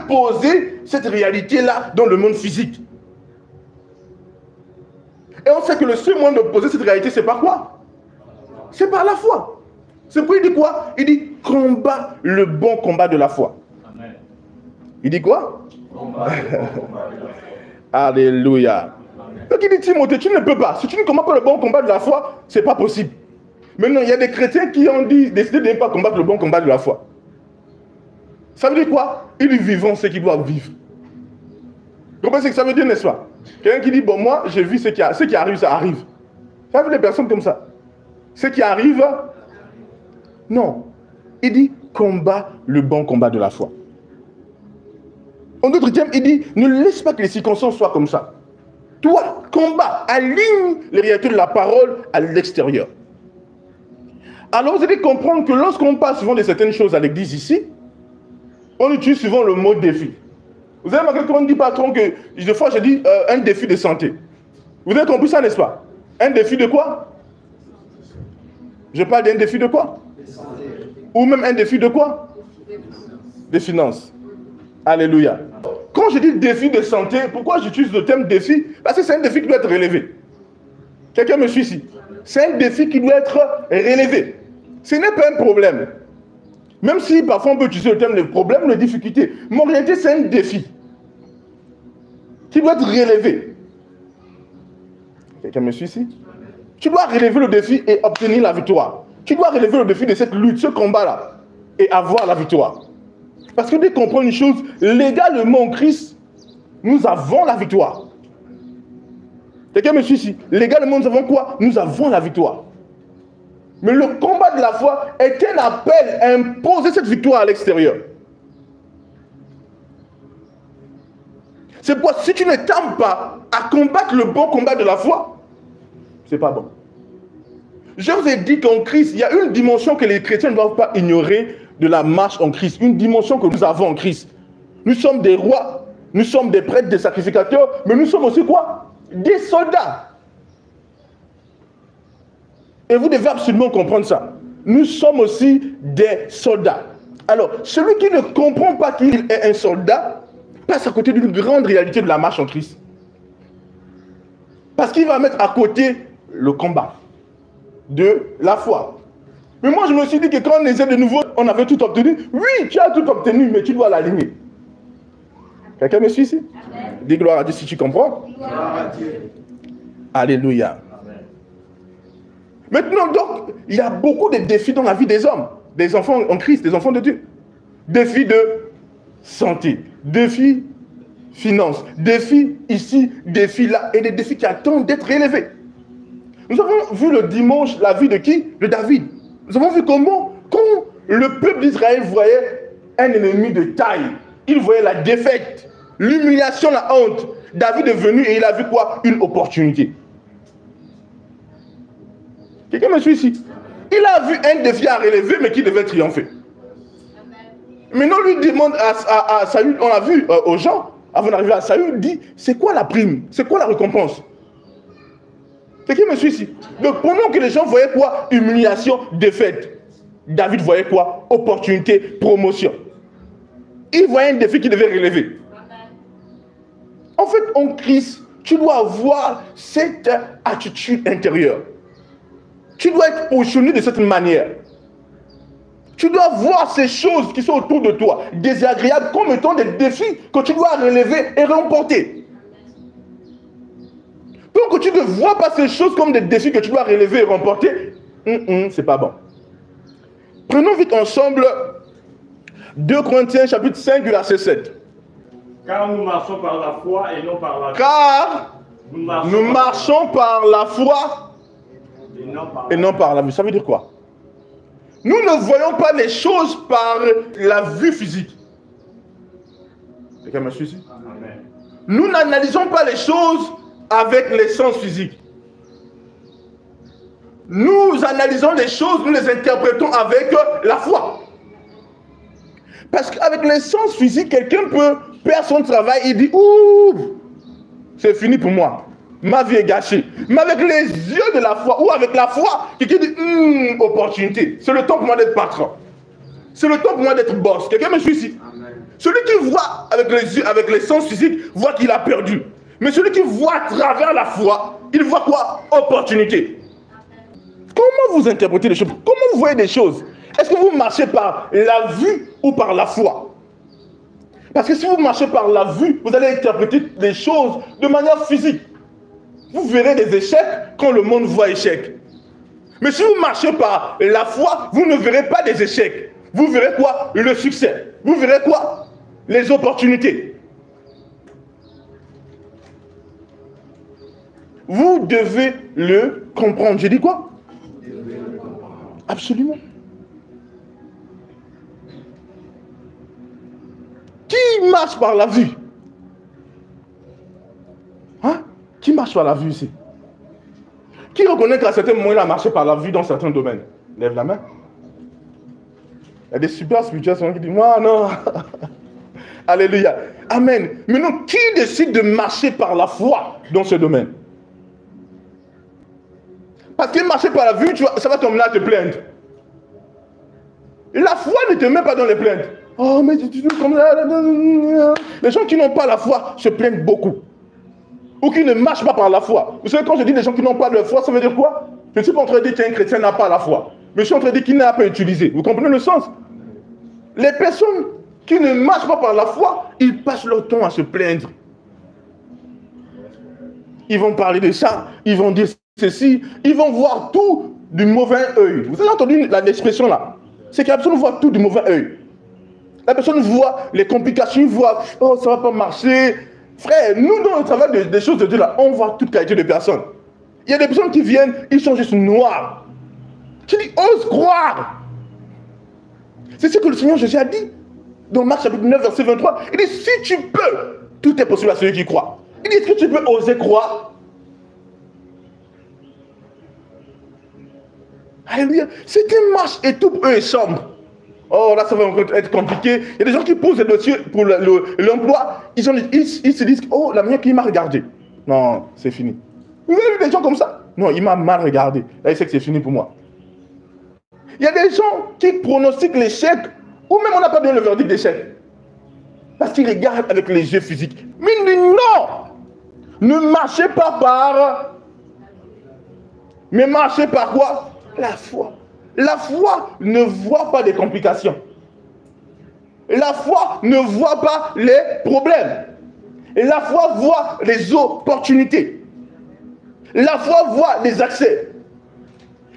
imposer cette réalité-là dans le monde physique. Et on sait que le seul moyen d'opposer cette réalité, c'est par quoi? C'est par la foi. C'est pourquoi il dit quoi? Il dit combat le bon combat de la foi. Amen. Il dit quoi? Alléluia. Donc il dit Timothée, tu ne peux pas. Si tu ne combats pas le bon combat de la foi, c'est pas possible. Maintenant, il y a des chrétiens qui ont décidé de ne pas combattre le bon combat de la foi. Ça veut dire quoi? Ils vivent ce qu'ils doivent vivre. Vous comprenez ce que ça veut dire, n'est-ce pas? Quelqu'un qui dit, bon, moi, j'ai vu ce qui arrive, ça arrive. Ça veut dire des personnes comme ça. Ce qui arrive, non. Il dit, combat le bon combat de la foi. En d'autres termes, il dit, ne laisse pas que les circonstances soient comme ça. Toi, combat, aligne les réalités de la parole à l'extérieur. Alors, vous allez comprendre que lorsqu'on parle souvent de certaines choses à l'église ici, on utilise souvent le mot défi. Vous avez remarqué qu'on ne dit pas trop que, des fois je dis un défi de santé. Vous avez compris ça, n'est-ce pas? Un défi de quoi? Je parle d'un défi de quoi? Ou même un défi de quoi? Des finances. Alléluia. Quand je dis défi de santé, pourquoi j'utilise le terme défi? Parce que c'est un défi qui doit être relevé. Quelqu'un me suit ici? C'est un défi qui doit être relevé. Ce n'est pas un problème. Même si parfois on peut utiliser le terme de problème, de difficulté. Mais en réalité, c'est un défi qui doit être relevé. Quelqu'un me suit ici? Tu dois relever le défi et obtenir la victoire. Tu dois relever le défi de cette lutte, ce combat-là, et avoir la victoire. Parce que dès qu'on comprend une chose, légalement en Christ, nous avons la victoire. Quelqu'un me suit ici? Légalement, nous avons quoi? Nous avons la victoire. Mais le combat de la foi est un appel à imposer cette victoire à l'extérieur. C'est pourquoi si tu ne t'aimes pas à combattre le bon combat de la foi, c'est pas bon. Je vous ai dit qu'en Christ, il y a une dimension que les chrétiens ne doivent pas ignorer de la marche en Christ. Une dimension que nous avons en Christ. Nous sommes des rois, nous sommes des prêtres, des sacrificateurs, mais nous sommes aussi quoi? Des soldats. Et vous devez absolument comprendre ça. Nous sommes aussi des soldats. Alors, celui qui ne comprend pas qu'il est un soldat, passe à côté d'une grande réalité de la marche en Christ. Parce qu'il va mettre à côté le combat de la foi. Mais moi, je me suis dit que quand on essaie de nouveau, on avait tout obtenu. Oui, tu as tout obtenu, mais tu dois l'aligner. Quelqu'un me suit ici? Amen. Dis gloire à Dieu si tu comprends. Gloire à Dieu. Alléluia. Amen. Maintenant, donc, il y a beaucoup de défis dans la vie des hommes, des enfants en Christ, des enfants de Dieu. Défis de santé, défis finances, défis ici, défis là, et des défis qui attendent d'être élevés. Nous avons vu le dimanche la vie de qui? De David. Nous avons vu comment, quand le peuple d'Israël voyait un ennemi de taille, il voyait la défaite, l'humiliation, la honte. David est venu et il a vu quoi? Une opportunité. Quelqu'un me suit ici? Il a vu un défi à relever, mais qui devait triompher. Maintenant, lui demande à Saül, on l'a vu aux gens, avant d'arriver à Saül, dit, c'est quoi la prime? C'est quoi la récompense? Quelqu'un me suit ici? Donc, pendant que les gens voyaient quoi? Humiliation, défaite. David voyait quoi? Opportunité, promotion. Il voyait un défi qu'il devait relever. En fait, en Christ, tu dois avoir cette attitude intérieure. Tu dois être positionné de cette manière. Tu dois voir ces choses qui sont autour de toi, désagréables, comme étant des défis que tu dois relever et remporter. Tant que tu ne vois pas ces choses comme des défis que tu dois relever et remporter, c'est pas bon. Prenons vite ensemble 2 Corinthiens chapitre 5 verset 7. Car nous marchons par la foi et non par la chair. Car nous marchons par la foi et non par la vue. Ça veut dire quoi? Nous ne voyons pas les choses par la vue physique. Quelqu'un me suit ici? Amen. Nous n'analysons pas les choses avec les sens physiques. Nous analysons les choses, nous les interprétons avec la foi. Parce qu'avec les sens physiques, quelqu'un peut perdre son travail et dire, ouh, c'est fini pour moi. Ma vie est gâchée. Mais avec les yeux de la foi, ou avec la foi, quelqu'un dit, opportunité. C'est le temps pour moi d'être patron. C'est le temps pour moi d'être boss. Quelqu'un me suit ici? Amen. Celui qui voit avec les yeux, avec les sens physiques, voit qu'il a perdu. Mais celui qui voit à travers la foi, il voit quoi? Opportunité. Comment vous interprétez les choses? Comment vous voyez les choses? Est-ce que vous marchez par la vue ou par la foi? Parce que si vous marchez par la vue, vous allez interpréter les choses de manière physique. Vous verrez des échecs quand le monde voit échec. Mais si vous marchez par la foi, vous ne verrez pas des échecs. Vous verrez quoi? Le succès. Vous verrez quoi? Les opportunités. Vous devez le comprendre. J'ai dit quoi? Absolument. Qui marche par la vue? Hein? Qui marche par la vue ici? Qui reconnaît qu'à certains moments il a marché par la vue dans certains domaines? Lève la main. Il y a des super spirituels qui disent moi non. Alléluia. Amen. Mais non, qui décide de marcher par la foi dans ce domaine? Parce que marcher par la vue, ça va t'emmener à te plaindre. La foi ne te met pas dans les plaintes. Oh, mais tu comme ça. Les gens qui n'ont pas la foi se plaignent beaucoup. Ou qui ne marchent pas par la foi. Vous savez, quand je dis les gens qui n'ont pas de foi, ça veut dire quoi? Je ne suis pas en train de dire qu'un chrétien n'a pas la foi. Mais je suis en train de dire qu'il n'a pas utilisé. Vous comprenez le sens? Les personnes qui ne marchent pas par la foi, ils passent leur temps à se plaindre. Ils vont parler de ça, ils vont dire ceci, ils vont voir tout du mauvais œil. Vous avez entendu l'expression là? C'est que la personne voit tout du mauvais œil. La personne voit les complications, voit, oh ça ne va pas marcher. Frère, nous dans le travail des choses de Dieu là, on voit toute qualité de personnes. Il y a des personnes qui viennent, ils sont juste noirs. Tu dis, ose croire. C'est ce que le Seigneur Jésus a dit. Dans Marc chapitre 9, verset 23. Il dit, si tu peux, tout est possible à celui qui croit. Il dit, est-ce que tu peux oser croire? Alléluia. C'est une marche et tout eux est sombre. Oh là, ça va être compliqué. Il y a des gens qui posent des dossiers pour l'emploi. Ils se disent, oh, la manière qu'il m'a regardé. Non, c'est fini. Vous avez vu des gens comme ça? Non, il m'a mal regardé. Là, il sait que c'est fini pour moi. Il y a des gens qui pronostiquent l'échec, ou même on n'a pas donné le verdict d'échec. Parce qu'ils regardent avec les yeux physiques. Mais il dit non! Ne marchez pas par... Mais marchez par quoi? La foi. La foi ne voit pas des complications. La foi ne voit pas les problèmes. Et la foi voit les opportunités. La foi voit les accès.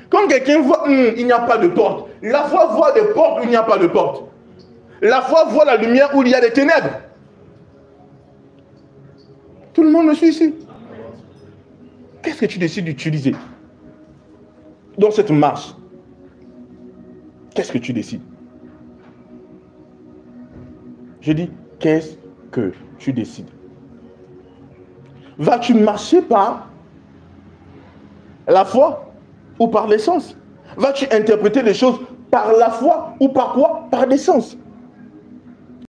Quand quelqu'un voit, il n'y a pas de porte. La foi voit des portes où il n'y a pas de porte. La foi voit la lumière où il y a des ténèbres. Tout le monde me suit ici. Qu'est-ce que tu décides d'utiliser dans cette marche? Qu'est-ce que tu décides? Je dis, qu'est-ce que tu décides? Vas-tu marcher par la foi ou par l'essence? Vas-tu interpréter les choses par la foi ou par quoi? Par l'essence.